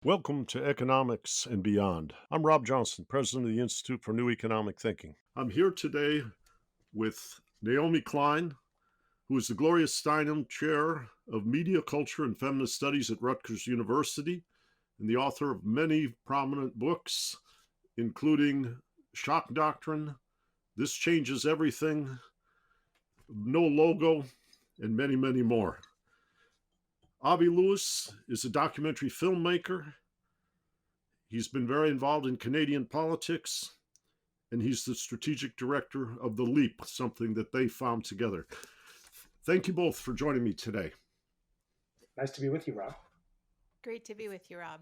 Welcome to Economics and Beyond. I'm Rob Johnson, president of the Institute for New Economic Thinking. I'm here today with Naomi Klein, who is the Gloria Steinem Chair of Media, Culture, and Feminist Studies at Rutgers University and the author of many prominent books, including Shock Doctrine, This Changes Everything, No Logo, and many, many more. Avi Lewis is a documentary filmmaker. He's been very involved in Canadian politics, and he's the strategic director of The Leap, something that they found together. Thank you both for joining me today. Nice to be with you, Rob. Great to be with you, Rob.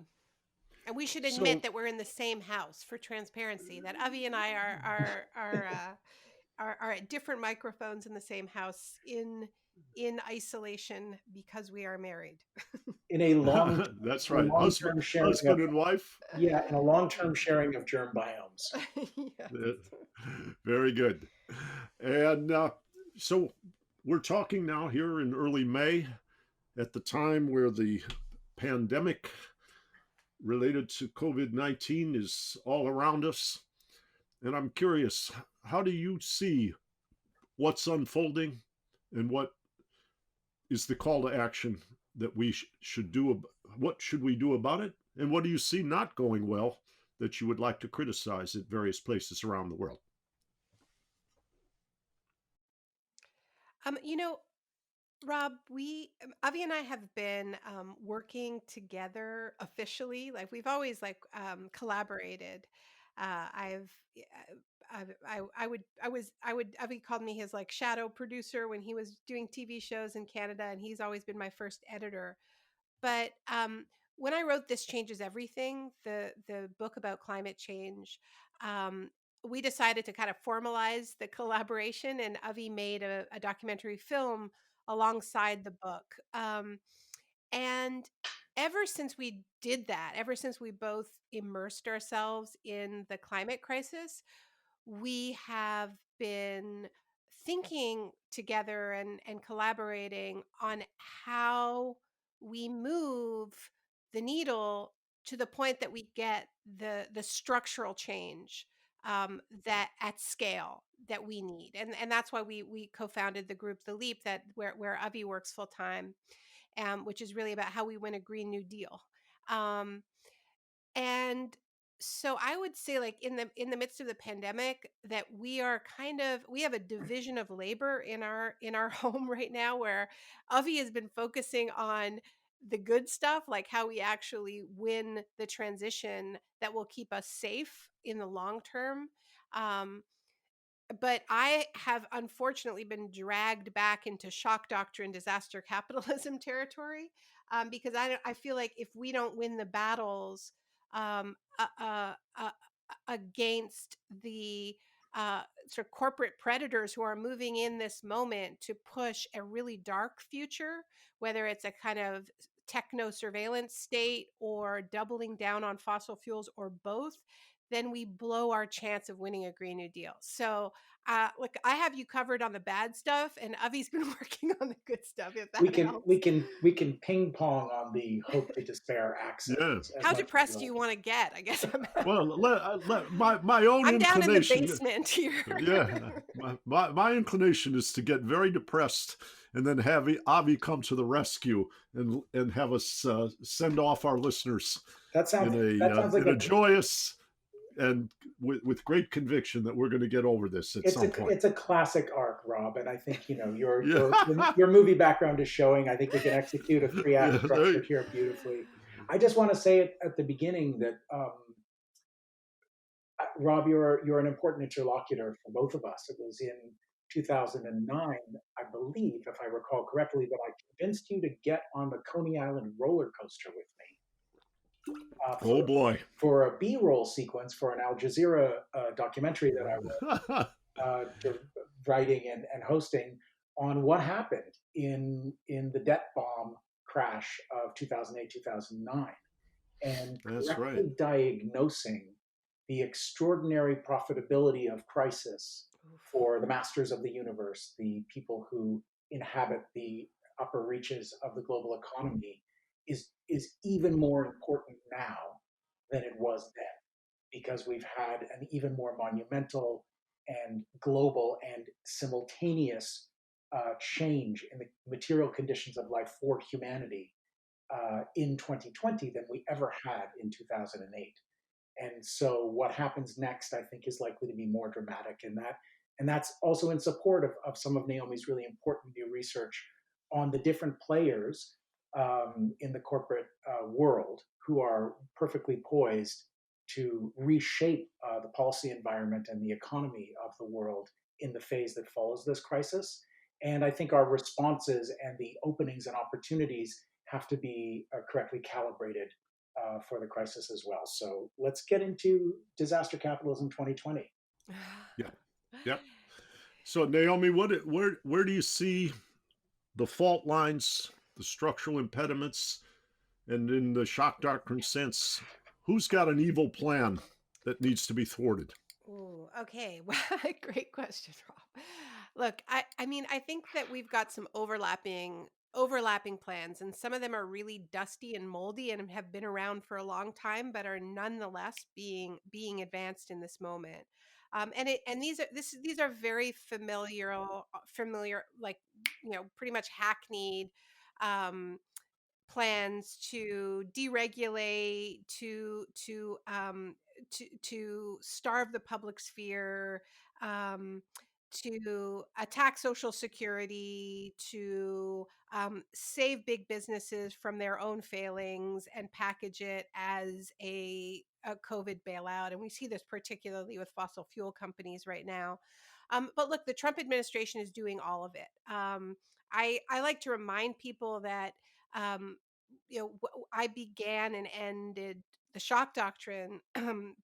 And we should admit that we're in the same house for transparency. That Avi and I are at different microphones in the same house in isolation because we are married. In a long, that's right, long-term sharing husband and wife. Yeah, in a long-term sharing of germ biomes. Yes. Very good. And so we're talking now here in early May, at the time where the pandemic related to COVID-19 is all around us. And I'm curious, how do you see what's unfolding and what is the call to action that we should do? What should we do about it? And what do you see not going well that you would like to criticize at various places around the world? Rob, Avi and I have been working together officially. Like we've always collaborated. I've I would Avi called me his like shadow producer when he was doing TV shows in Canada, and he's always been my first editor. But when I wrote This Changes Everything, the book about climate change, we decided to kind of formalize the collaboration, and Avi made a documentary film alongside the book. And ever since we did that, ever since we both immersed ourselves in the climate crisis, we have been thinking together and collaborating on how we move the needle to the point that we get the structural change that at scale that we need, and that's why we co-founded the group The Leap, that where Avi works full time, which is really about how we win a Green New Deal. Um, and so I would say, like in the midst of the pandemic, that we have a division of labor in our home right now, where Avi has been focusing on the good stuff, like how we actually win the transition that will keep us safe in the long term. Um, but I have unfortunately been dragged back into shock doctrine, disaster capitalism territory, because I feel like if we don't win the battles um, uh, uh, uh, against the sort of corporate predators who are moving in this moment to push a really dark future, whether it's a kind of techno surveillance state or doubling down on fossil fuels or both, then we blow our chance of winning a Green New Deal. So, look, I have you covered on the bad stuff, and Avi's been working on the good stuff. If that We can helps. we can ping pong on the hope to despair axis. Yeah. How depressed do you want to get? I guess Well, my own I'm down in the inclination. basement here. Yeah, my inclination is to get very depressed and then have Avi come to the rescue and have us send off our listeners That sounds like in a joyous and with great conviction that we're going to get over this at some point. It's a classic arc, Rob, and I think your Yeah. your movie background is showing. I think we can execute a 3-act structure here beautifully. I just want to say it at the beginning that Rob, you're an important interlocutor for both of us. It was in 2009, I believe, if I recall correctly, that I convinced you to get on the Coney Island roller coaster with me. Oh boy! For a B-roll sequence for an Al Jazeera documentary that I was writing and hosting on what happened in the debt bomb crash of 2008-2009, and correctly diagnosing the extraordinary profitability of crisis for the masters of the universe, the people who inhabit the upper reaches of the global economy, is even more important now than it was then, because we've had an even more monumental and global and simultaneous change in the material conditions of life for humanity in 2020 than we ever had in 2008. And so what happens next, I think, is likely to be more dramatic. And that's also in support of some of Naomi's really important new research on the different players in the corporate world who are perfectly poised to reshape the policy environment and the economy of the world in the phase that follows this crisis. And I think our responses and the openings and opportunities have to be correctly calibrated for the crisis as well. So let's get into disaster capitalism 2020. Yeah. Yeah. So Naomi, where do you see the fault lines, the structural impediments, and in the shock doctrine sense, who's got an evil plan that needs to be thwarted? Ooh, okay. Well, great question, Rob. Look, I mean, I think that we've got some overlapping plans, and some of them are really dusty and moldy and have been around for a long time, but are nonetheless being advanced in this moment. And these are very familiar, like, pretty much hackneyed um, plans to deregulate, to starve the public sphere, um, to attack social security, to save big businesses from their own failings and package it as a COVID bailout. And we see this particularly with fossil fuel companies right now. But look, the Trump administration is doing all of it. I like to remind people that um, I began and ended the shock doctrine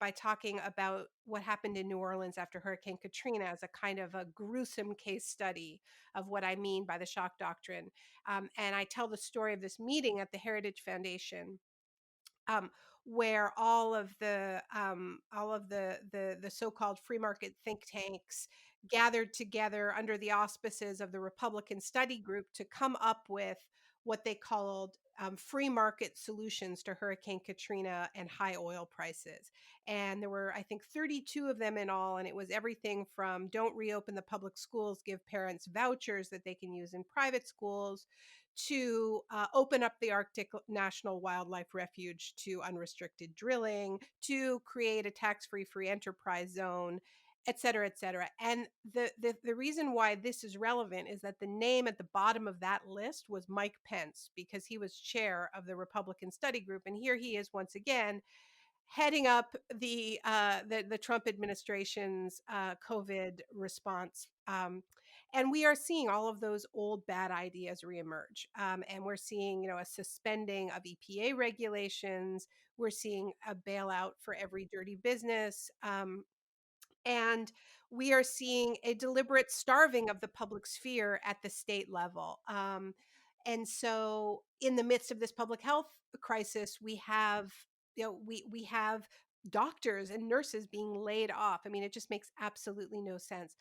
by talking about what happened in New Orleans after Hurricane Katrina as a kind of a gruesome case study of what I mean by the shock doctrine. And I tell the story of this meeting at the Heritage Foundation, um, where all of the so-called free market think tanks gathered together under the auspices of the Republican Study Group to come up with what they called free market solutions to Hurricane Katrina and high oil prices. And there were, I think, 32 of them in all. And it was everything from don't reopen the public schools, give parents vouchers that they can use in private schools, to open up the Arctic National Wildlife Refuge to unrestricted drilling, to create a tax-free free enterprise zone, et cetera, et cetera. And the reason why this is relevant is that the name at the bottom of that list was Mike Pence, because he was chair of the Republican Study Group. And here he is once again heading up the Trump administration's COVID response. And we are seeing all of those old bad ideas reemerge. And we're seeing, a suspending of EPA regulations. We're seeing a bailout for every dirty business. And we are seeing a deliberate starving of the public sphere at the state level. And so, in the midst of this public health crisis, we have, we have doctors and nurses being laid off. I mean, it just makes absolutely no sense.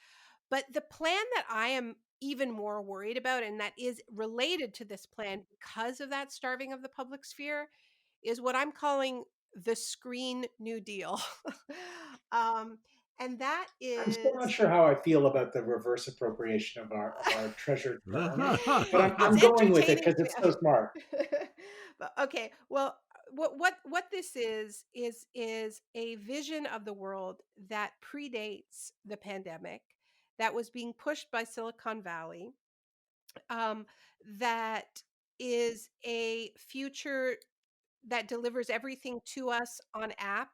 But the plan that I am even more worried about, and that is related to this plan because of that starving of the public sphere, is what I'm calling the Screen New Deal. um, and that I'm still not is sure how I feel about the reverse appropriation of our treasured funds, but it's I'm going with it entertaining because to it's so smart. me. But okay, well, what this is a vision of the world that predates the pandemic, that was being pushed by Silicon Valley, um, that is a future that delivers everything to us on app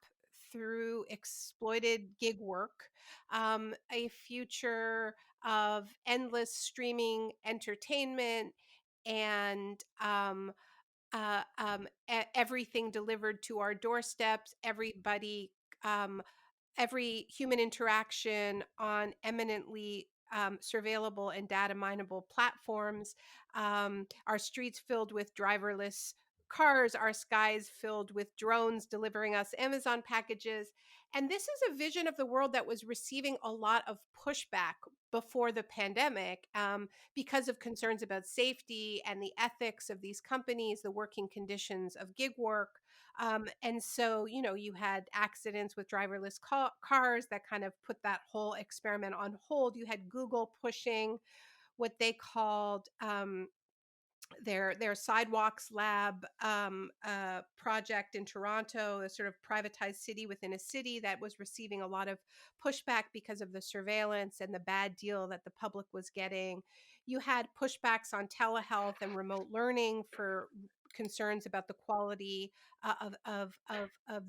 through exploited gig work, a future of endless streaming entertainment and everything delivered to our doorsteps, um, every human interaction on eminently surveillable and data mineable platforms, our streets filled with driverless cars, our skies filled with drones delivering us Amazon packages. And this is a vision of the world that was receiving a lot of pushback before the pandemic, because of concerns about safety and the ethics of these companies, the working conditions of gig work. And so, you had accidents with driverless cars that kind of put that whole experiment on hold. You had Google pushing what they called their sidewalks lab project in Toronto, a sort of privatized city within a city that was receiving a lot of pushback because of the surveillance and the bad deal that the public was getting. You had pushbacks on telehealth and remote learning for concerns about the quality of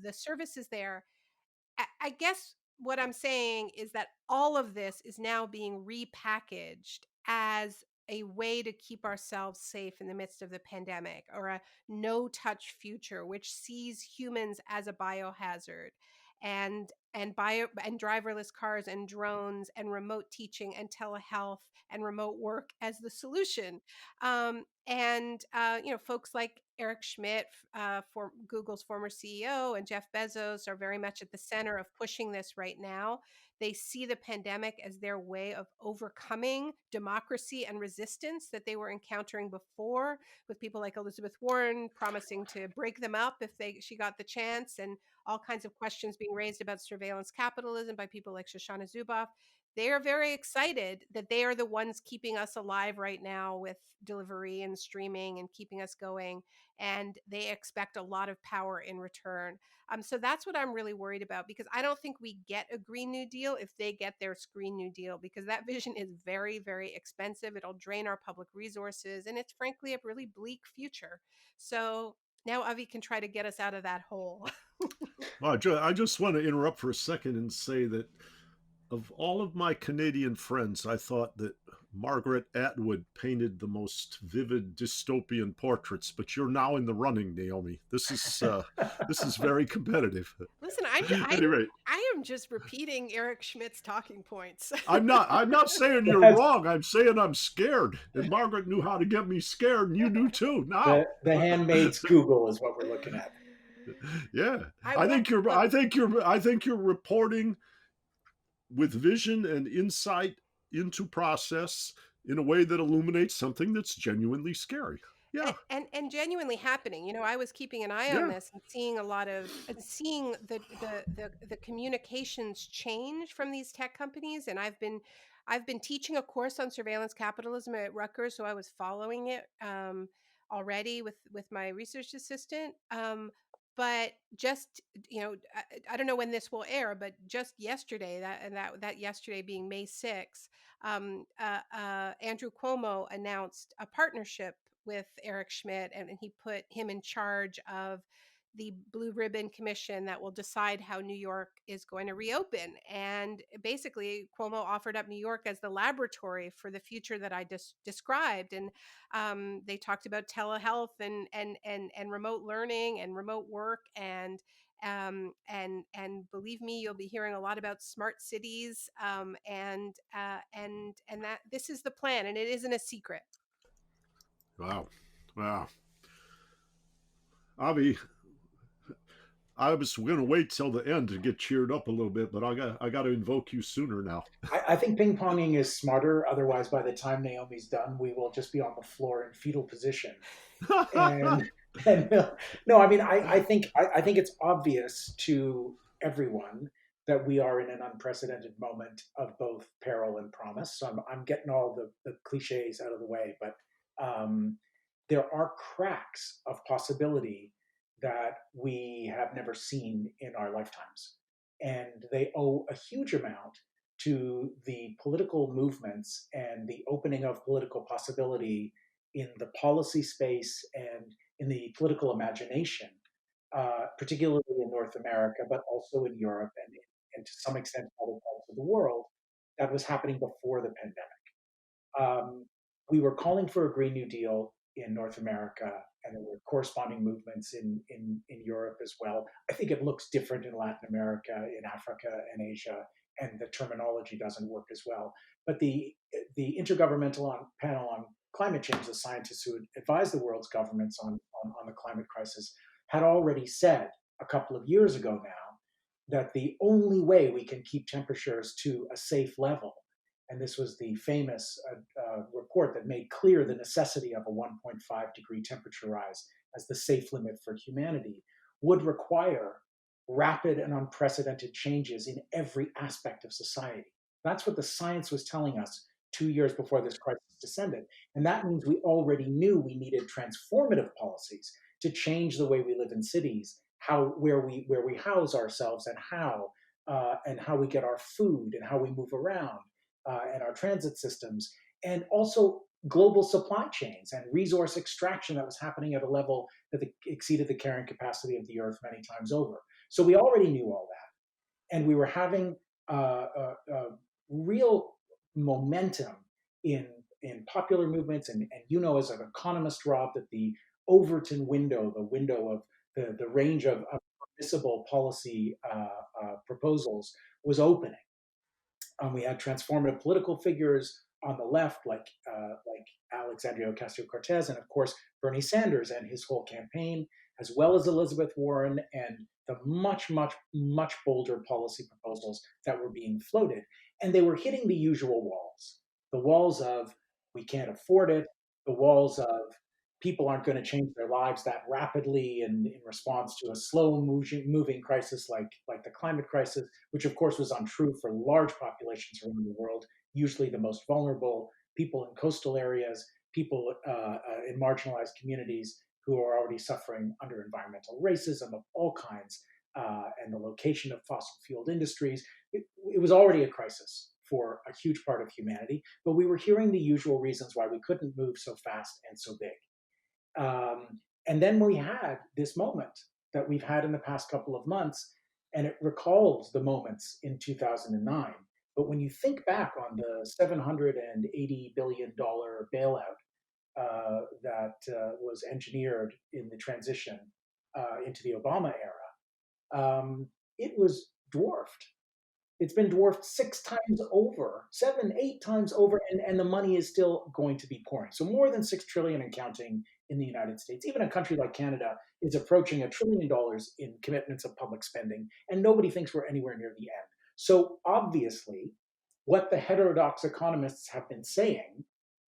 the services there. I guess what I'm saying is that all of this is now being repackaged as a way to keep ourselves safe in the midst of the pandemic, or a no touch future, which sees humans as a biohazard, and driverless cars and drones and remote teaching and telehealth and remote work as the solution. Folks like Eric Schmidt, for Google's former CEO, and Jeff Bezos are very much at the center of pushing this right now. They see the pandemic as their way of overcoming democracy and resistance that they were encountering before, with people like Elizabeth Warren promising to break them up if she got the chance, and all kinds of questions being raised about surveillance capitalism by people like Shoshana Zuboff. They are very excited that they are the ones keeping us alive right now with delivery and streaming and keeping us going. And they expect a lot of power in return. So that's what I'm really worried about, because I don't think we get a Green New Deal if they get their Green New Deal, because that vision is very, very expensive. It'll drain our public resources, and it's frankly a really bleak future. So now Avi can try to get us out of that hole. Well, I just want to interrupt for a second and say that of all of my Canadian friends, I thought that Margaret Atwood painted the most vivid dystopian portraits. But you're now in the running, Naomi. This is very competitive. Listen, At any rate, I am just repeating Eric Schmidt's talking points. I'm not saying you're That's wrong. I'm saying I'm scared. And Margaret knew how to get me scared, and you do too. Now, the handmaid's Google is what we're looking at. yeah, I want look, I think you're reporting with vision and insight into process in a way that illuminates something that's genuinely scary. Yeah, and genuinely happening. I was keeping an eye on yeah. this and seeing the communications change from these tech companies. And I've been teaching a course on surveillance capitalism at Rutgers, so I was following it already with my research assistant. But just, I don't know when this will air, but just yesterday, that yesterday being May 6th, Andrew Cuomo announced a partnership with Eric Schmidt, and he put him in charge of the Blue Ribbon Commission that will decide how New York is going to reopen. And basically, Cuomo offered up New York as the laboratory for the future that I just described. And they talked about telehealth and remote learning and remote work, and believe me, you'll be hearing a lot about smart cities, and that this is the plan, and it isn't a secret. Wow, wow. Avi, I was going to wait till the end to get cheered up a little bit, but I got to invoke you sooner now. I think ping ponging is smarter. Otherwise, by the time Naomi's done, we will just be on the floor in fetal position. And, and no, I mean, I think it's obvious to everyone that we are in an unprecedented moment of both peril and promise. So I'm getting all the cliches out of the way, but there are cracks of possibility that we have never seen in our lifetimes. And they owe a huge amount to the political movements and the opening of political possibility in the policy space and in the political imagination, particularly in North America, but also in Europe and to some extent other parts of the world, that was happening before the pandemic. We were calling for a Green New Deal in North America, and there were corresponding movements in Europe as well. I think it looks different in Latin America, in Africa, and Asia, and the terminology doesn't work as well. But the Intergovernmental Panel on Climate Change, the scientists who advise the world's governments on on the climate crisis, had already said a couple of years ago now that the only way we can keep temperatures to a safe level, and this was the famous report that made clear the necessity of a 1.5 degree temperature rise as the safe limit for humanity, would require rapid and unprecedented changes in every aspect of society. That's what the science was telling us 2 years before this crisis descended. And that means we already knew we needed transformative policies to change the way we live in cities, where we house ourselves, and how we get our food, and how we move around, and our transit systems, and also global supply chains and resource extraction that was happening at a level that exceeded the carrying capacity of the earth many times over. So we already knew all that, and we were having real momentum in popular movements, and as an economist, Rob, that the Overton window, the window of the range of permissible policy proposals, was opening. We had transformative political figures on the left, like Alexandria Ocasio-Cortez, and of course Bernie Sanders and his whole campaign, as well as Elizabeth Warren, and the much, much, much bolder policy proposals that were being floated. And they were hitting the usual walls. The walls of we can't afford it, the walls of people aren't going to change their lives that rapidly in response to a slow moving crisis like the climate crisis, which of course was untrue for large populations around the world, usually the most vulnerable, people in coastal areas, people in marginalized communities who are already suffering under environmental racism of all kinds, and the location of fossil fueled industries. It was already a crisis for a huge part of humanity, but we were hearing the usual reasons why we couldn't move so fast and so big. And then we had this moment that we've had in the past couple of months, and it recalls the moments in 2009. But when you think back on the $780 billion bailout that was engineered in the transition into the Obama era, it was dwarfed. It's been dwarfed 6 times over, 7, 8 times over, and the money is still going to be pouring. So more than 6 trillion and counting in the United States. Even a country like Canada is approaching $1 trillion in commitments of public spending, and nobody thinks we're anywhere near the end. So obviously, what the heterodox economists have been saying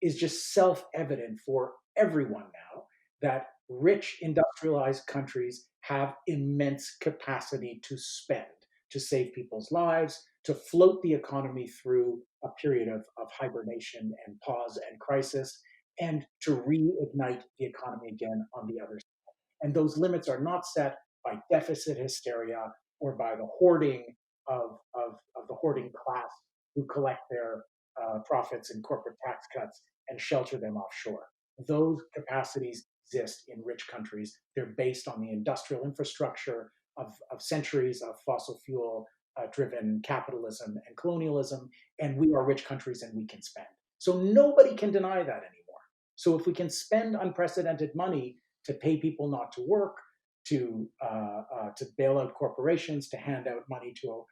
is just self-evident for everyone now, that rich industrialized countries have immense capacity to spend, to save people's lives, to float the economy through a period of hibernation and pause and crisis, and to reignite the economy again on the other side. And those limits are not set by deficit hysteria or by the hoarding of the hoarding class who collect their profits and corporate tax cuts and shelter them offshore. Those capacities exist in rich countries. They're based on the industrial infrastructure of centuries of fossil fuel driven capitalism and colonialism, and we are rich countries and we can spend. So nobody can deny that anymore. So if we can spend unprecedented money to pay people not to work, to bail out corporations, to hand out money to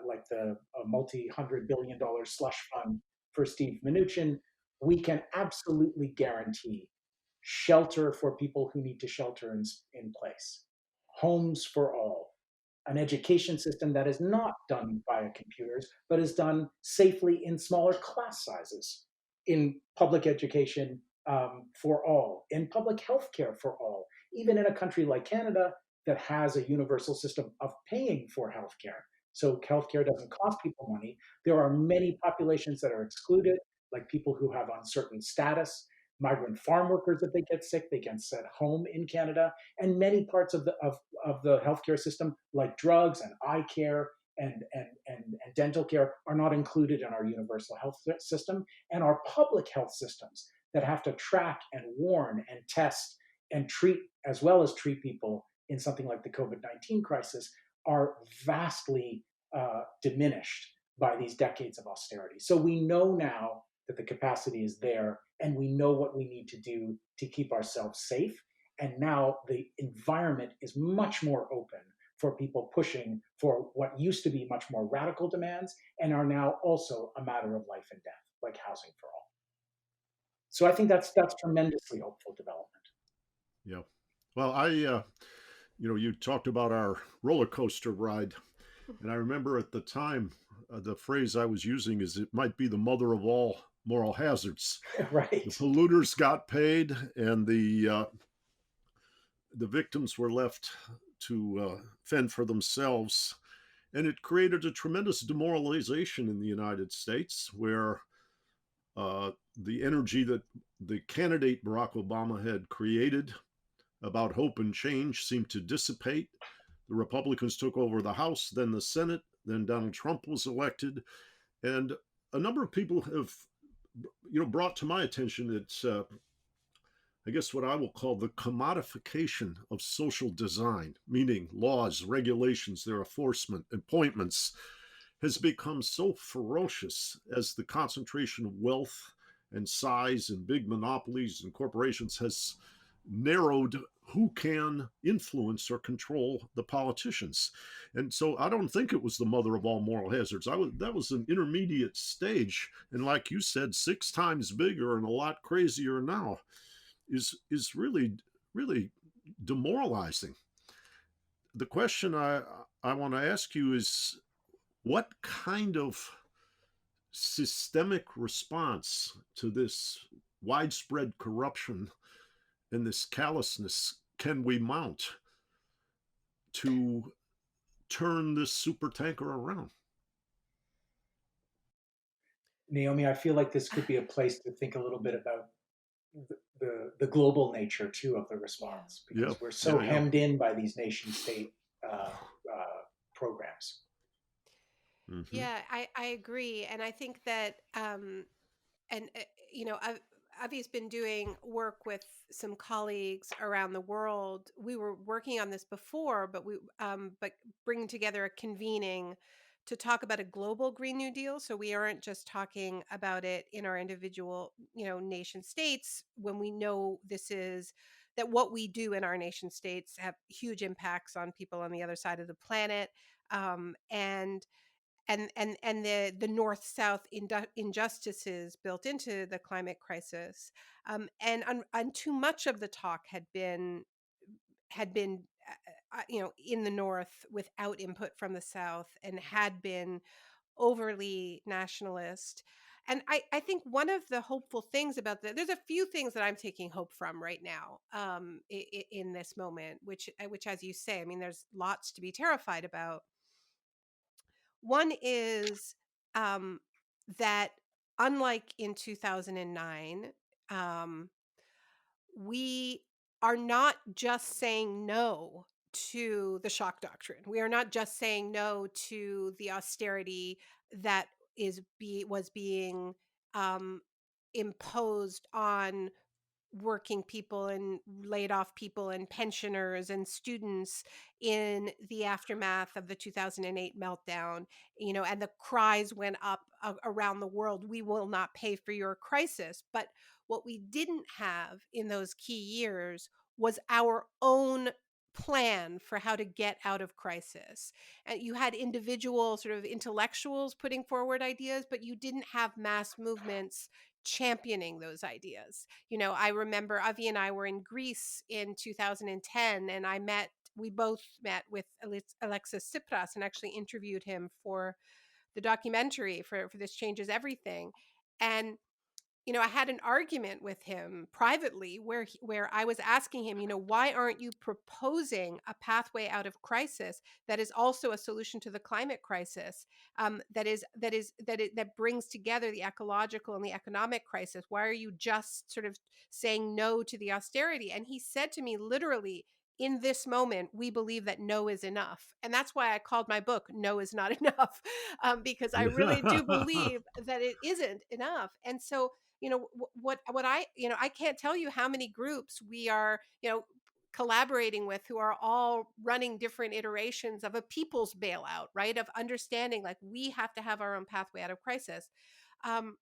like the multi-$100 billion slush fund for Steve Mnuchin, we can absolutely guarantee shelter for people who need to shelter in place, homes for all, an education system that is not done via computers, but is done safely in smaller class sizes, in public education for all, in public health care for all, even in a country like Canada that has a universal system of paying for healthcare. So healthcare doesn't cost people money. There are many populations that are excluded, like people who have uncertain status, migrant farm workers. If they get sick, they get sent home in Canada, and many parts of the healthcare system, like drugs and eye care and dental care, are not included in our universal health system. And our public health systems that have to track and warn and test and treat, as well as treat people in something like the COVID-19 crisis, are vastly diminished by these decades of austerity. So we know now that the capacity is there, and we know what we need to do to keep ourselves safe. And now the environment is much more open for people pushing for what used to be much more radical demands and are now also a matter of life and death, like housing for all. So I think that's tremendously hopeful development. Yeah. Well, you talked about our roller coaster ride, and I remember at the time the phrase I was using is it might be the mother of all moral hazards. The Right. polluters got paid, and the victims were left to fend for themselves. And it created a tremendous demoralization in the United States, where the energy that the candidate Barack Obama had created about hope and change seemed to dissipate. The Republicans took over the House, then the Senate, then Donald Trump was elected, and a number of people have, brought to my attention that I guess what I will call the commodification of social design, meaning laws, regulations, their enforcement, appointments, has become so ferocious as the concentration of wealth and size and big monopolies and corporations has narrowed who can influence or control the politicians. And so I don't think it was the mother of all moral hazards. That was an intermediate stage, and like you said, 6 times bigger and a lot crazier now is really demoralizing. The question I want to ask you is what kind of systemic response to this widespread corruption and this callousness can we mount to turn this super tanker around? Naomi, I feel like this could be a place to think a little bit about the global nature too of the Yeah. response, Yeah, because we're so yeah, yeah. hemmed in by these nation state programs. Mm-hmm. Yeah, I agree. And I think that, and Avi's been doing work with some colleagues around the world. We were working on this before, but bringing together a convening to talk about a global Green New Deal. So we aren't just talking about it in our individual, nation states when we know that what we do in our nation states have huge impacts on people on the other side of the planet. And the north south injustices built into the climate crisis, and too much of the talk had been in the north without input from the south, and had been overly nationalist. And I think one of the hopeful things about there's a few things that I'm taking hope from right now, in this moment, which, as you say, I mean, there's lots to be terrified about. One is, um, that unlike in 2009, um, we are not just saying no to the shock doctrine. We are not just saying no to the austerity that was being, um, imposed on working people and laid off people and pensioners and students in the aftermath of the 2008 meltdown, and the cries went up around the world, we will not pay for your crisis. But what we didn't have in those key years was our own plan for how to get out of crisis. And you had individual sort of intellectuals putting forward ideas, but you didn't have mass movements championing those ideas. I remember Avi and I were in Greece in 2010, and we both met with Alexis Tsipras and actually interviewed him for the documentary for This Changes Everything. And I had an argument with him privately where I was asking him, why aren't you proposing a pathway out of crisis that is also a solution to the climate crisis, that brings together the ecological and the economic crisis? Why are you just sort of saying no to the austerity? And he said to me, literally, in this moment, we believe that no is enough. And that's why I called my book No Is Not Enough, because I really do believe that it isn't enough. And so, what I can't tell you how many groups we are, collaborating with, who are all running different iterations of a people's bailout, right? Of understanding, like, we have to have our own pathway out of crisis. Um,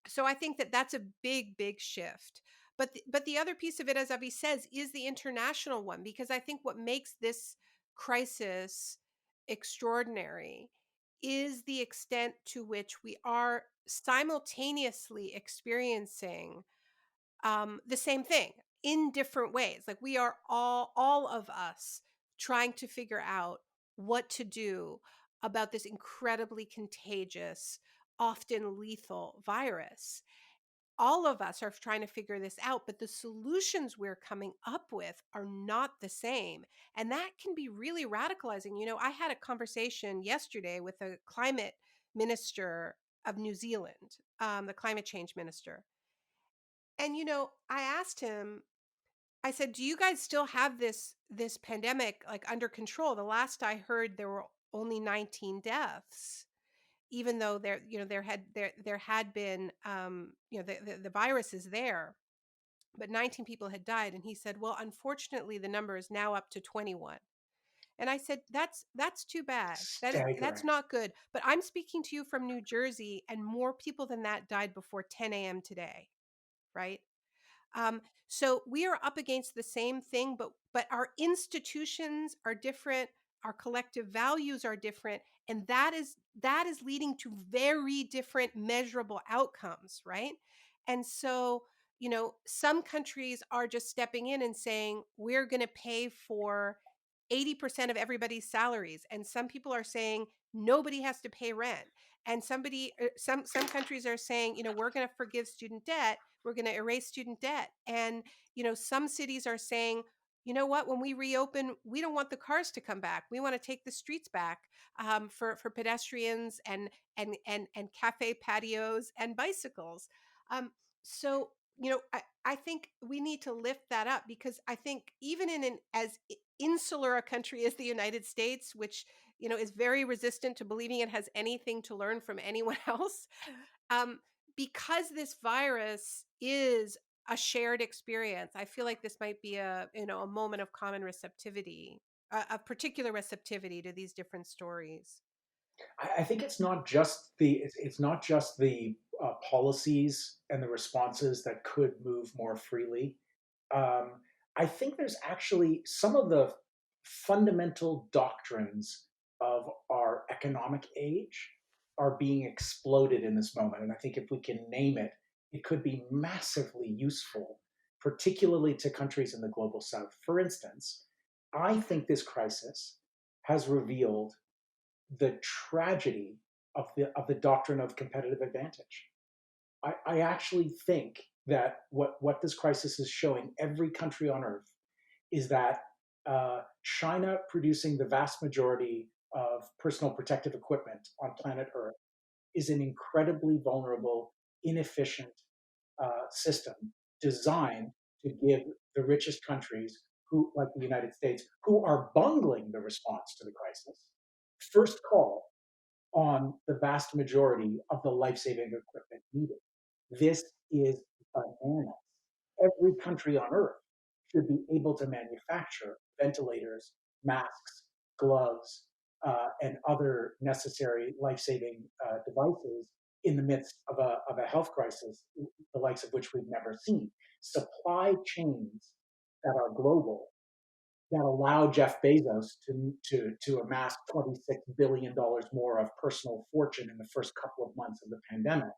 so I think that that's a big shift. But the other piece of it, as Avi says, is the international one, because I think what makes this crisis extraordinary is the extent to which we are simultaneously experiencing, the same thing. in different ways. Like we are all of us trying to figure out what to do about this incredibly contagious, often lethal virus. All of us are trying to figure this out, but the solutions we're coming up with are not the same. And that can be really radicalizing. You know, I had a conversation yesterday with a climate minister of New Zealand, the climate change minister. And, you know, I asked him, I said, "Do you guys still have this pandemic like under control?" The last I heard, there were only 19 deaths, even though there had been the virus is there, but 19 people had died. And he said, "Well, unfortunately, the number is now up to 21." And I said, "That's too bad. That's Staggering. not good. But I'm speaking to you from New Jersey, and more people than that died before 10 a.m. today, right?" So we are up against the same thing, but our institutions are different, our collective values are different, and that is leading to very different measurable outcomes, right? And so, you know, some countries are just stepping in and saying, we're going to pay for 80% of everybody's salaries, and some people are saying nobody has to pay rent. And some countries are saying, you know, we're going to forgive student debt, we're going to erase student debt. And, you know, some cities are saying, you know what, when we reopen, we don't want the cars to come back. We want to take the streets back, for pedestrians and cafe patios and bicycles. Um, so, you know, I think we need to lift that up, because I think even in an as insular a country as the United States, which, you know, is very resistant to believing it has anything to learn from anyone else, um, because this virus is a shared experience, I feel like this might be a moment of common receptivity, a particular receptivity to these different stories. I think it's not just the policies and the responses that could move more freely. Um, I think there's actually some of the fundamental doctrines of our economic age are being exploded in this moment, and I think if we can name it, it could be massively useful, particularly to countries in the global south. For instance, I think this crisis has revealed the tragedy of the doctrine of competitive advantage. I actually think that what this crisis is showing every country on earth is that China, producing the vast majority of personal protective equipment on planet Earth, is an incredibly vulnerable, inefficient system designed to give the richest countries, who, like the United States, who are bungling the response to the crisis, first call on the vast majority of the life-saving equipment needed. This is bananas. Every country on earth should be able to manufacture ventilators, masks, gloves, and other necessary life-saving devices in the midst of a health crisis, the likes of which we've never seen. Supply chains that are global, that allow Jeff Bezos to amass $26 billion more of personal fortune in the first couple of months of the pandemic,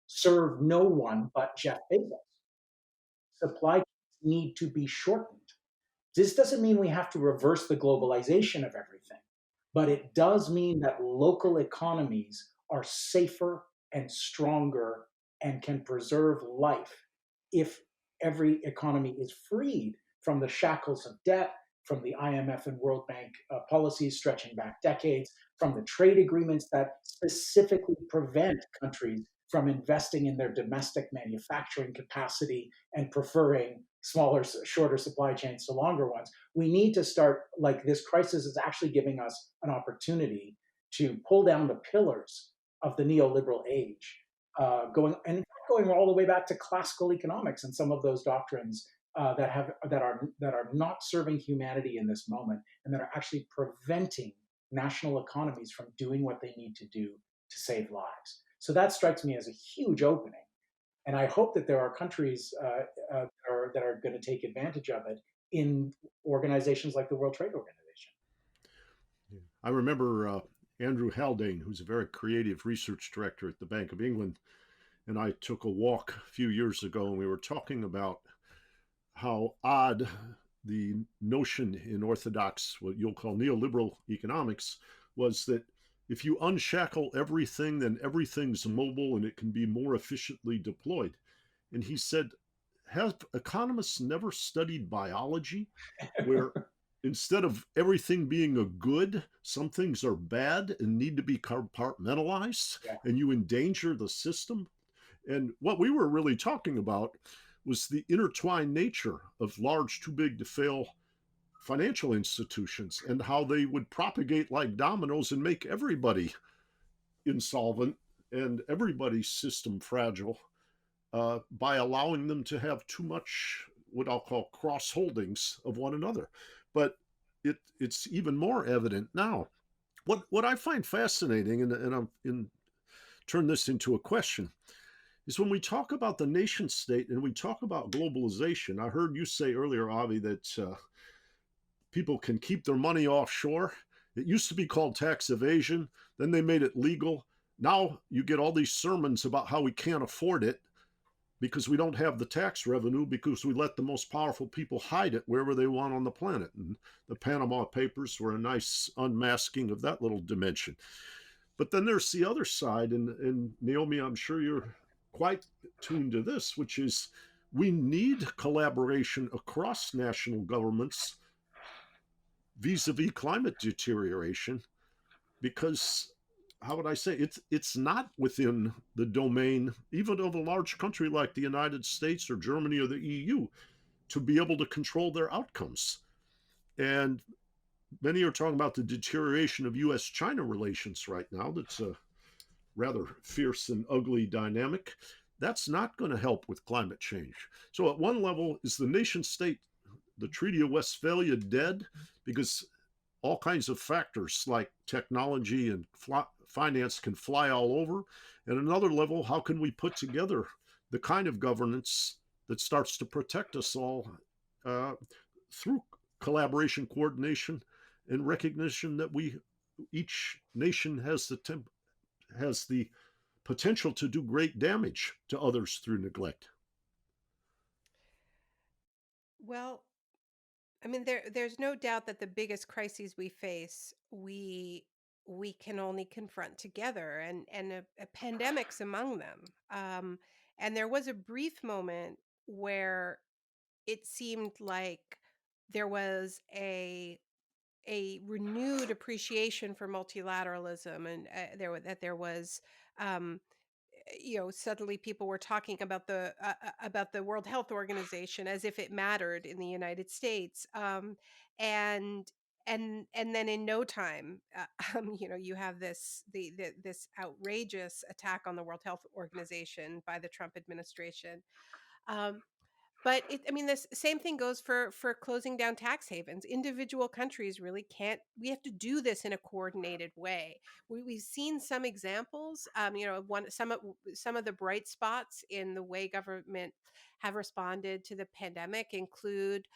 serve no one but Jeff Bezos. Supply chains need to be shortened. This doesn't mean we have to reverse the globalization of everything, but it does mean that local economies are safer and stronger and can preserve life if every economy is freed from the shackles of debt, from the IMF and World Bank policies stretching back decades, from the trade agreements that specifically prevent countries from investing in their domestic manufacturing capacity and preferring smaller, shorter supply chains to longer ones. We need to start, like, this crisis is actually giving us an opportunity to pull down the pillars of the neoliberal age, going all the way back to classical economics and some of those doctrines that are not serving humanity in this moment, and that are actually preventing national economies from doing what they need to do to save lives. So that strikes me as a huge opening, and I hope that there are countries that are going to take advantage of it in organizations like the World Trade Organization. I remember Andrew Haldane, who's a very creative research director at the Bank of England, and I took a walk a few years ago, and we were talking about how odd the notion in orthodox, what you'll call neoliberal economics, was that if you unshackle everything, then everything's mobile and it can be more efficiently deployed. And he said, have economists never studied biology, where instead of everything being a good, some things are bad and need to be compartmentalized, Yeah. and you endanger the system? And what we were really talking about was the intertwined nature of large, too big to fail financial institutions and how they would propagate like dominoes and make everybody insolvent and everybody's system fragile by allowing them to have too much what I'll call cross holdings of one another. But it's even more evident now. What I find fascinating, and I'm turn this into a question, is when we talk about the nation state and we talk about globalization. I heard you say earlier, Avi, that people can keep their money offshore. It used to be called tax evasion, then they made it legal. Now you get all these sermons about how we can't afford it because we don't have the tax revenue because we let the most powerful people hide it wherever they want on the planet. And the Panama Papers were a nice unmasking of that little dimension. But then there's the other side, and Naomi, I'm sure you're quite tuned to this, which is we need collaboration across national governments vis-a-vis climate deterioration, because how would I say, it's not within the domain even of a large country like the United States or Germany or the EU to be able to control their outcomes. And many are talking about the deterioration of US-China relations right now. That's a rather fierce and ugly dynamic. That's not going to help with climate change. So at one level, is the nation state, the Treaty of Westphalia, dead? Because all kinds of factors like technology and finance can fly all over. And another level, how can we put together the kind of governance that starts to protect us all uh, through collaboration, coordination, and recognition that we each nation has the potential to do great damage to others through neglect. Well, I mean, there's no doubt that the biggest crises we face, we can only confront together, and a pandemic's among them. And there was a brief moment where it seemed like there was a renewed appreciation for multilateralism, and there was um, suddenly people were talking about the World Health Organization as if it mattered in the United States, and and then in no time, you have this outrageous attack on the World Health Organization by the Trump administration. Um, but I mean, this same thing goes for closing down tax havens. Individual countries really can't. We have to do this in a coordinated way. We've seen some examples. Some of the bright spots in the way government have responded to the pandemic include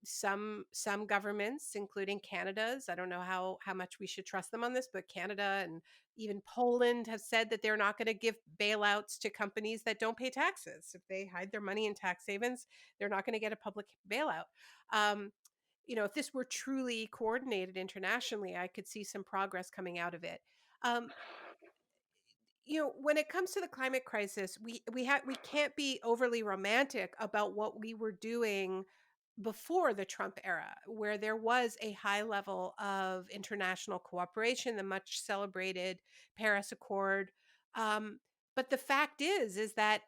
some governments, including Canada's. I don't know how much we should trust them on this, but Canada and even Poland have said that they're not going to give bailouts to companies that don't pay taxes. If they hide their money in tax havens, they're not going to get a public bailout. Um, if this were truly coordinated internationally, I could see some progress coming out of it. Um, when it comes to the climate crisis, we can't be overly romantic about what we were doing before the Trump era, where there was a high level of international cooperation, the much celebrated Paris Accord. Um, but the fact is that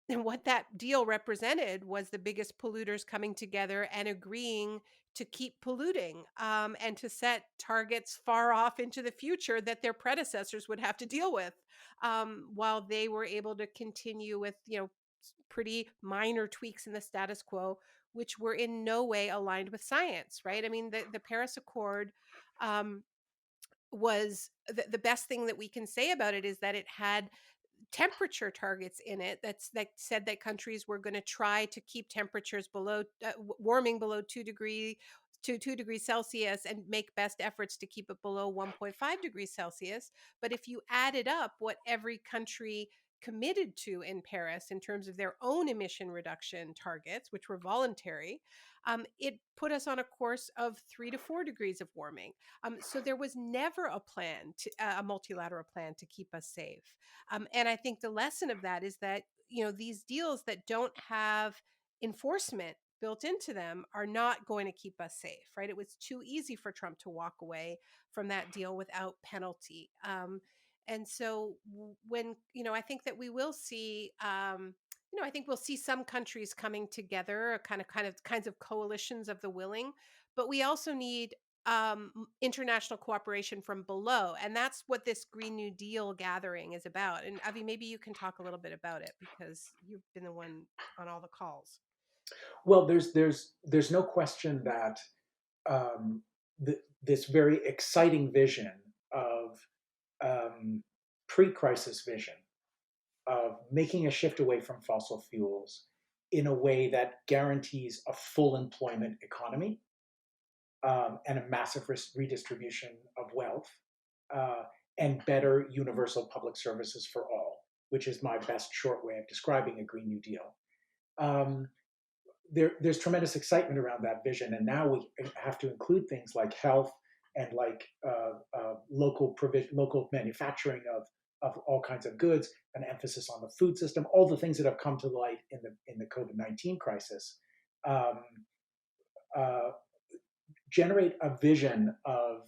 and what that deal represented was the biggest polluters coming together and agreeing to keep polluting, and to set targets far off into the future that their predecessors would have to deal with, while they were able to continue with pretty minor tweaks in the status quo, which were in no way aligned with science. Right? I mean, the Paris Accord. Was the best thing that we can say about it is that it had temperature targets in it that said that countries were going to try to keep temperatures below warming below 2 degrees Celsius, and make best efforts to keep it below 1.5 degrees Celsius. But if you added up what every country committed to in Paris in terms of their own emission reduction targets, which were voluntary, it put us on a course of 3 to 4 degrees of warming. So there was never a plan, a multilateral plan to keep us safe. And I think the lesson of that is that, these deals that don't have enforcement built into them are not going to keep us safe, right? It was too easy for Trump to walk away from that deal without penalty. And so when, I think that we will see, I think we'll see some countries coming together, kinds of coalitions of the willing, but we also need international cooperation from below. And that's what this Green New Deal gathering is about. And Avi, maybe you can talk a little bit about it because you've been the one on all the calls. Well, there's no question that this very exciting vision of pre-crisis vision of making a shift away from fossil fuels in a way that guarantees a full employment economy and a massive redistribution of wealth and better universal public services for all, which is my best short way of describing a Green New Deal. There's tremendous excitement around that vision, and now we have to include things like health and like local manufacturing of all kinds of goods, an emphasis on the food system, all the things that have come to light in the COVID-19 crisis, generate a vision of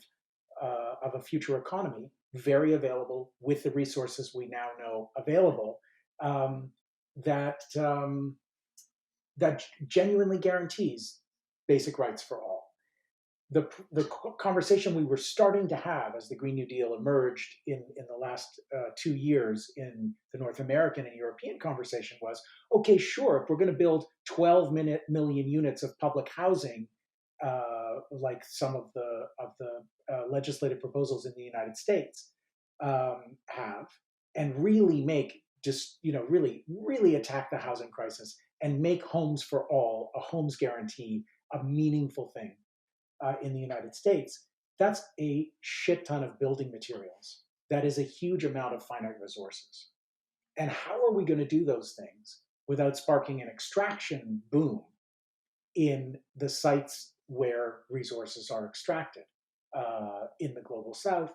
a future economy very available with the resources we now know available, that genuinely guarantees basic rights for all. The conversation we were starting to have as the Green New Deal emerged in the last 2 years in the North American and European conversation was, okay, sure, if we're going to build 12 million units of public housing, like some of the legislative proposals in the United States have, and really really attack the housing crisis and make homes for all, a homes guarantee, a meaningful thing in the United States, that's a shit ton of building materials. That is a huge amount of finite resources. And how are we going to do those things without sparking an extraction boom in the sites where resources are extracted, in the global south,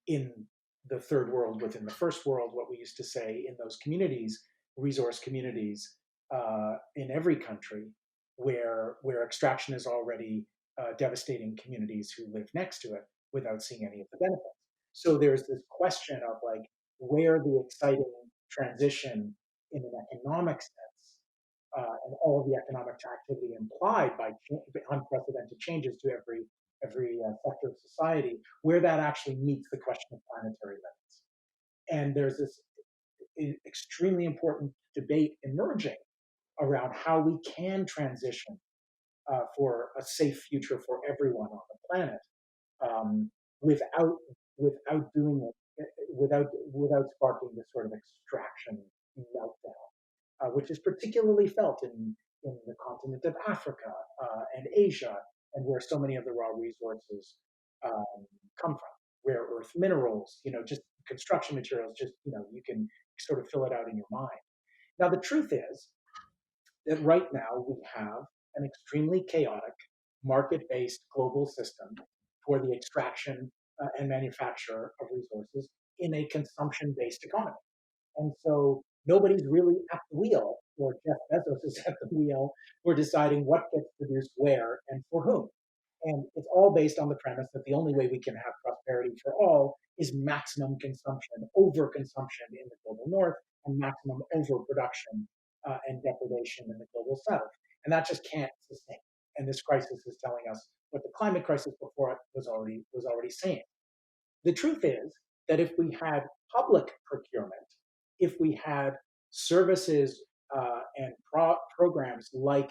in the third world within the first world, what we used to say in those communities, resource communities, in every country where extraction is already devastating communities who live next to it without seeing any of the benefits. So there's this question of like where the exciting transition in an economic sense and all of the economic activity implied by unprecedented changes to every sector of society, where that actually meets the question of planetary limits. And there's this extremely important debate emerging around how we can transition for a safe future for everyone on the planet without doing it without sparking this sort of extraction meltdown, which is particularly felt in the continent of Africa and Asia, and where so many of the raw resources come from, rare earth minerals, just construction materials, just you can sort of fill it out in your mind. Now the truth is that right now we have an extremely chaotic market-based global system for the extraction and manufacture of resources in a consumption-based economy. And so nobody's really at the wheel, or Jeff Bezos is at the wheel, for deciding what gets produced where and for whom. And it's all based on the premise that the only way we can have prosperity for all is maximum consumption, overconsumption in the global north, and maximum overproduction and depredation in the global south. And that just can't sustain. And this crisis is telling us what the climate crisis before it was already saying. The truth is that if we had public procurement, if we had services and programs like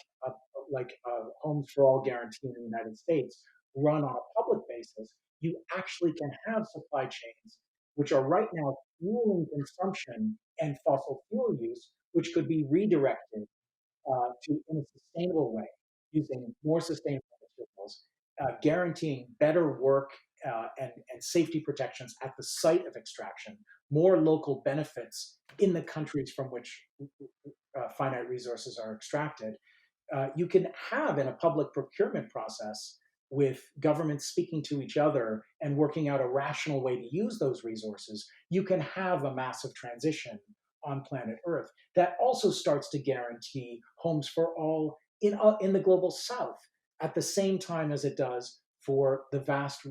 Homes for All guarantee in the United States run on a public basis, you actually can have supply chains which are right now fueling consumption and fossil fuel use, which could be redirected in a sustainable way using more sustainable materials, guaranteeing better work and safety protections at the site of extraction, more local benefits in the countries from which finite resources are extracted, you can have in a public procurement process with governments speaking to each other and working out a rational way to use those resources, you can have a massive transition on planet Earth that also starts to guarantee homes for all in the global South at the same time as it does for the vast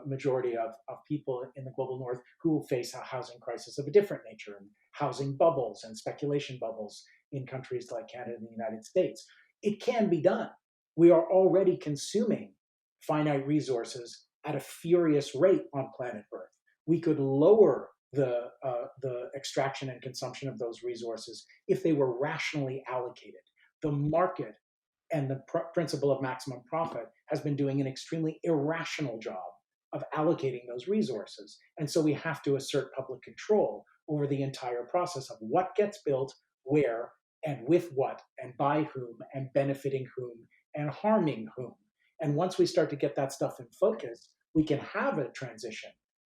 majority of people in the global North who will face a housing crisis of a different nature and housing bubbles and speculation bubbles in countries like Canada and the United States. It can be done. We are already consuming finite resources at a furious rate on planet Earth. We could lower the extraction and consumption of those resources if they were rationally allocated. The market and the principle of maximum profit has been doing an extremely irrational job of allocating those resources. And so we have to assert public control over the entire process of what gets built, where, and with what, and by whom, and benefiting whom, and harming whom. And once we start to get that stuff in focus, we can have a transition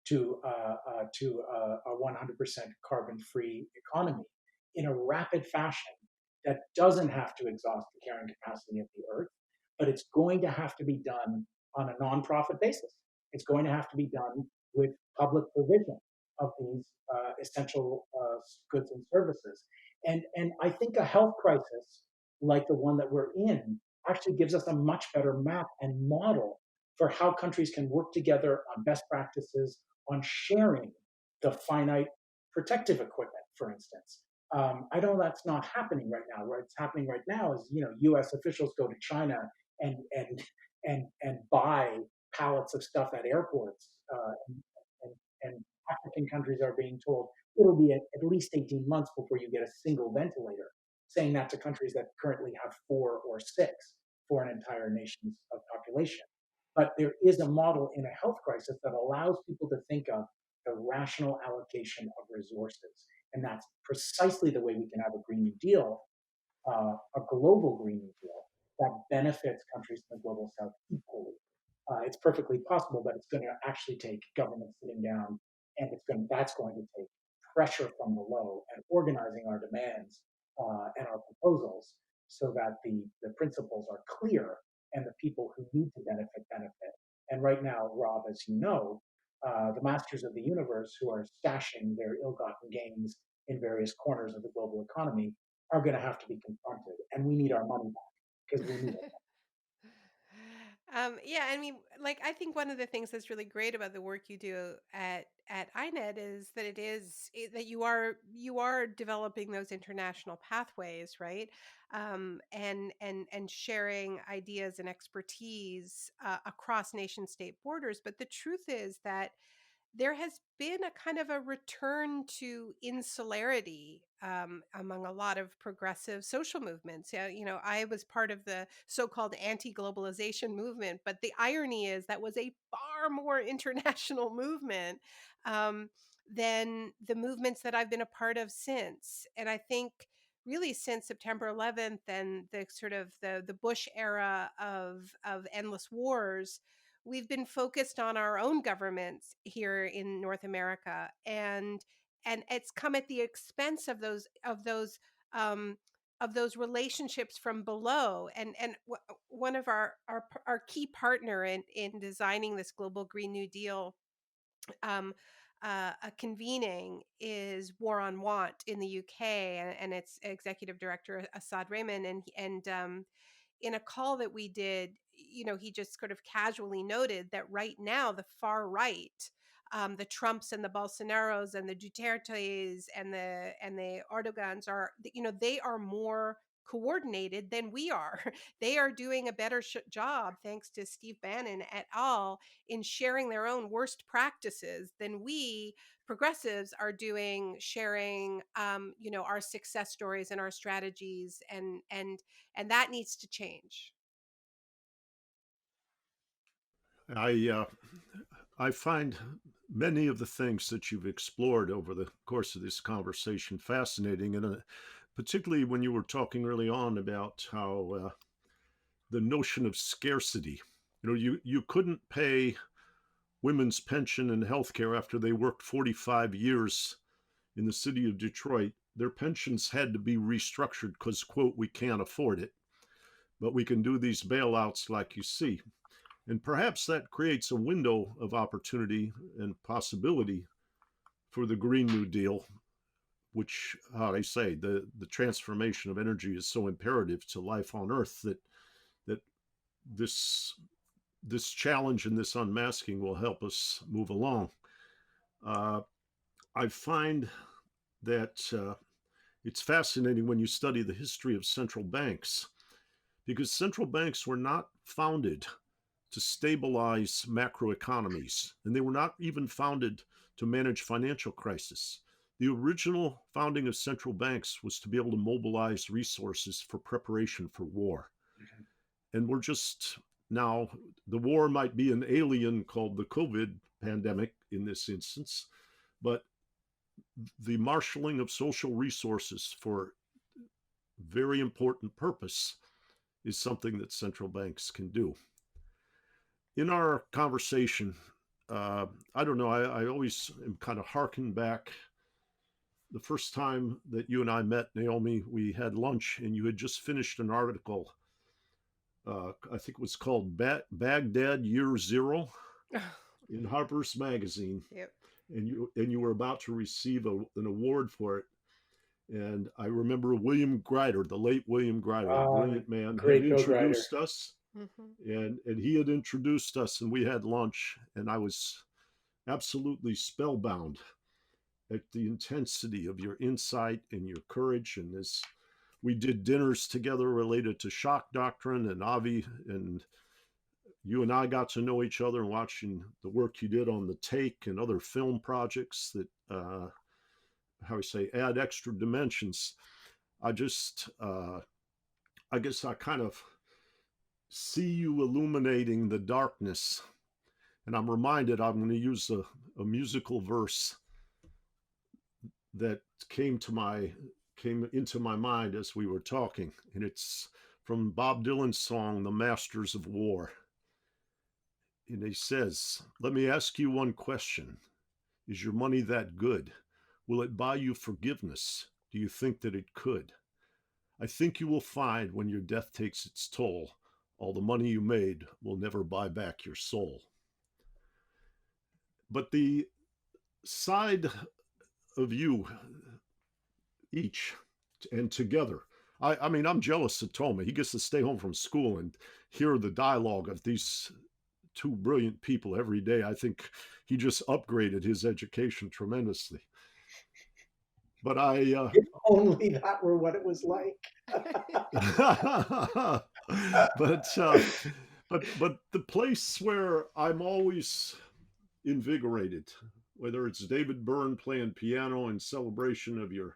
to a 100% carbon-free economy in a rapid fashion that doesn't have to exhaust the carrying capacity of the Earth, but it's going to have to be done on a nonprofit basis. It's going to have to be done with public provision of these essential goods and services. And I think a health crisis like the one that we're in actually gives us a much better map and model for how countries can work together on best practices, on sharing the finite protective equipment, for instance. I know that's not happening right now. What's happening right now is, U.S. officials go to China and buy pallets of stuff at airports, and African countries are being told it'll be at least 18 months before you get a single ventilator. Saying that to countries that currently have 4 or 6 for an entire nation's population. But there is a model in a health crisis that allows people to think of the rational allocation of resources. And that's precisely the way we can have a Green New Deal, a global Green New Deal that benefits countries in the global South equally. It's perfectly possible, but it's going to actually take governments sitting down, and that's going to take pressure from below and organizing our demands and our proposals so that the principles are clear and the people who need to benefit. And right now, Rob, as you know, the masters of the universe who are stashing their ill-gotten gains in various corners of the global economy are going to have to be confronted, and we need our money back because we need it. Yeah, I mean, like I think one of the things that's really great about the work you do at INET is that that you are developing those international pathways, right? And sharing ideas and expertise across nation state borders. But the truth is that there has been a kind of a return to insularity among a lot of progressive social movements. Yeah, I was part of the so-called anti-globalization movement, but the irony is that was a far more international movement um, than the movements that I've been a part of since. And I think really since September 11th and the sort of the Bush era of endless wars, we've been focused on our own governments here in North America, and it's come at the expense of um, those relationships from below. And one of our key partner in designing this global Green New Deal um, a convening is War on Want in the UK, and its executive director Assad Rehman, and in a call that we did, he just sort of casually noted that right now the far right, the Trumps and the Bolsonaros and the Dutertes and the Erdogans are, they are more coordinated than we are. They are doing a better job, thanks to Steve Bannon et al., in sharing their own worst practices than we progressives are doing, sharing, our success stories and our strategies, and that needs to change. I I find many of the things that you've explored over the course of this conversation fascinating, and particularly when you were talking early on about how the notion of scarcity. You couldn't pay women's pension and health care after they worked 45 years in the city of Detroit. Their pensions had to be restructured because, quote, we can't afford it, but we can do these bailouts like you see. And perhaps that creates a window of opportunity and possibility for the Green New Deal, which, how I say, the transformation of energy is so imperative to life on Earth that this challenge and this unmasking will help us move along. I find that it's fascinating when you study the history of central banks, because central banks were not founded to stabilize macroeconomies, and they were not even founded to manage financial crisis. The original founding of central banks was to be able to mobilize resources for preparation for war. And we're just now, the war might be an alien called the COVID pandemic in this instance, but the marshaling of social resources for very important purpose is something that central banks can do. In our conversation, I don't know, I always am kind of harking back. The first time that you and I met, Naomi, we had lunch and you had just finished an article. I think it was called Baghdad Year Zero in Harper's Magazine. Yep. And you were about to receive an award for it. And I remember William Greider, the late William Greider, a brilliant man, had introduced us. And he had introduced us, and we had lunch, and I was absolutely spellbound at the intensity of your insight and your courage. And as we did dinners together related to shock doctrine, and Avi and you and I got to know each other and watching the work you did on The Take and other film projects that, how we say, add extra dimensions. I just, I guess I kind of see you illuminating the darkness. And I'm reminded, I'm going to use a musical verse that came into my mind as we were talking. And it's from Bob Dylan's song, The Masters of War. And he says, let me ask you one question. Is your money that good? Will it buy you forgiveness? Do you think that it could? I think you will find when your death takes its toll, all the money you made will never buy back your soul. But the side of you each and together, I mean, I'm jealous of Toma. He gets to stay home from school and hear the dialogue of these two brilliant people every day. I think he just upgraded his education tremendously. But if only that were what it was like. but the place where I'm always invigorated, whether it's David Byrne playing piano in celebration of your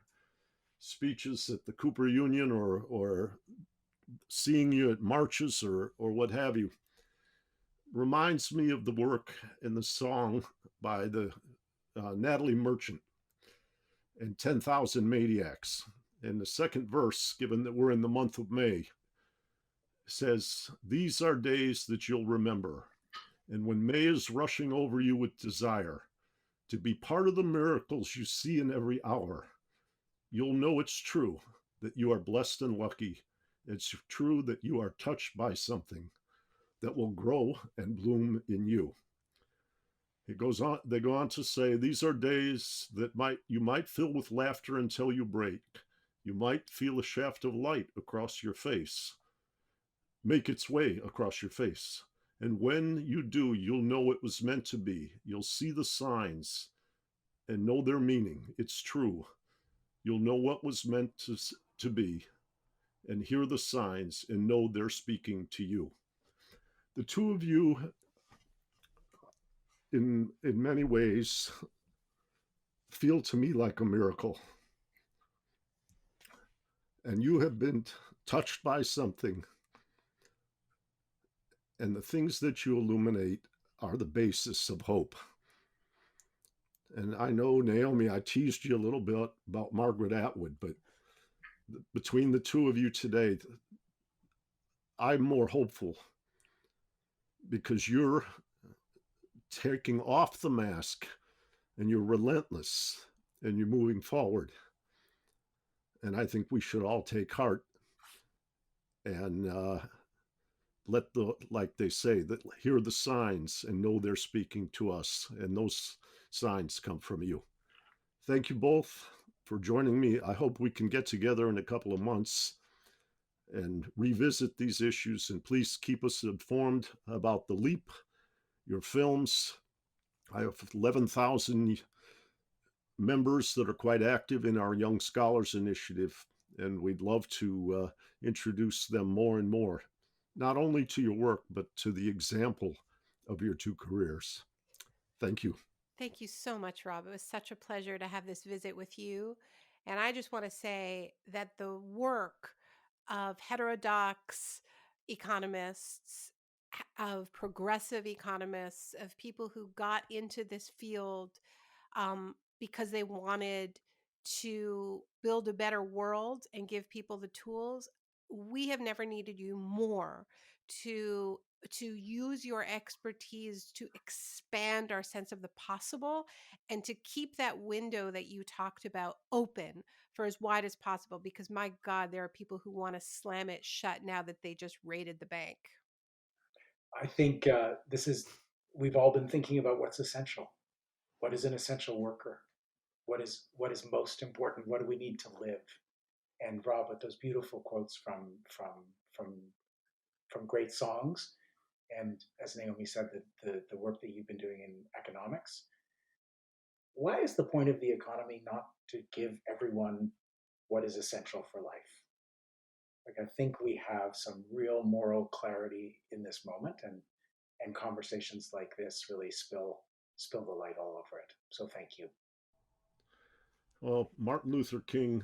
speeches at the Cooper Union, or seeing you at marches or what have you, reminds me of the work in the song by the Natalie Merchant and 10,000 Maniacs. And the second verse, given that we're in the month of May, says, these are days that you'll remember. And when May is rushing over you with desire to be part of the miracles you see in every hour, you'll know it's true that you are blessed and lucky. It's true that you are touched by something that will grow and bloom in you. It goes on, they go on to say, these are days that you might fill with laughter until you break. You might feel a shaft of light across your face, make its way across your face. And when you do, you'll know it was meant to be. You'll see the signs and know their meaning. It's true. You'll know what was meant to be and hear the signs and know they're speaking to you. The two of you, in many ways, feel to me like a miracle. And you have been touched by something. And the things that you illuminate are the basis of hope. And I know, Naomi, I teased you a little bit about Margaret Atwood, but between the two of you today, I'm more hopeful because you're taking off the mask, and you're relentless, and you're moving forward. And I think we should all take heart and let the, like they say, that hear the signs and know they're speaking to us, and those signs come from you. Thank you both for joining me. I hope we can get together in a couple of months and revisit these issues, and please keep us informed about The Leap, your films. I have 11,000 members that are quite active in our Young Scholars Initiative, and we'd love to introduce them more and more, not only to your work, but to the example of your two careers. Thank you. Thank you so much, Rob. It was such a pleasure to have this visit with you. And I just want to say that the work of heterodox economists, of progressive economists, of people who got into this field because they wanted to build a better world and give people the tools, we have never needed you more to use your expertise to expand our sense of the possible and to keep that window that you talked about open for as wide as possible, because my God, there are people who want to slam it shut now that they just raided the bank. I think we've all been thinking about what's essential. What is an essential worker? What is most important? What do we need to live? And Rob, with those beautiful quotes from great songs, and as Naomi said, the work that you've been doing in economics. Why is the point of the economy not to give everyone what is essential for life? Like, I think we have some real moral clarity in this moment, and conversations like this really spill the light all over it. So thank you. Well, Martin Luther King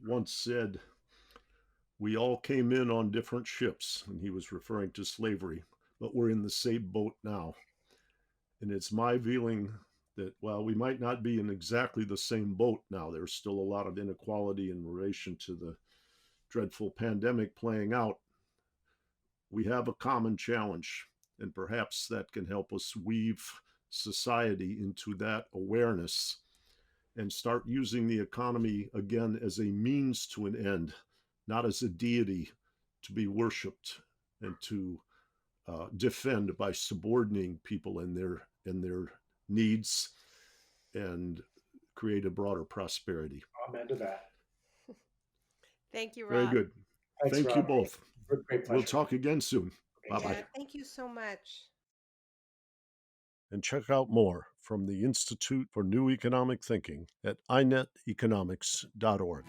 once said, "We all came in on different ships," and he was referring to slavery, "but we're in the same boat now." And it's my feeling that while we might not be in exactly the same boat now, there's still a lot of inequality in relation to the dreadful pandemic playing out. We have a common challenge, and perhaps that can help us weave society into that awareness and start using the economy again as a means to an end, not as a deity to be worshipped and to defend by subordinating people in their needs, and create a broader prosperity. Amen to that. Thank you, Very Rob. good. Thanks, Thank you Rob. both. Great We'll pleasure. talk again soon. Okay, Bye bye. Yeah, thank you so much. And check out more from the Institute for New Economic Thinking at ineteconomics.org.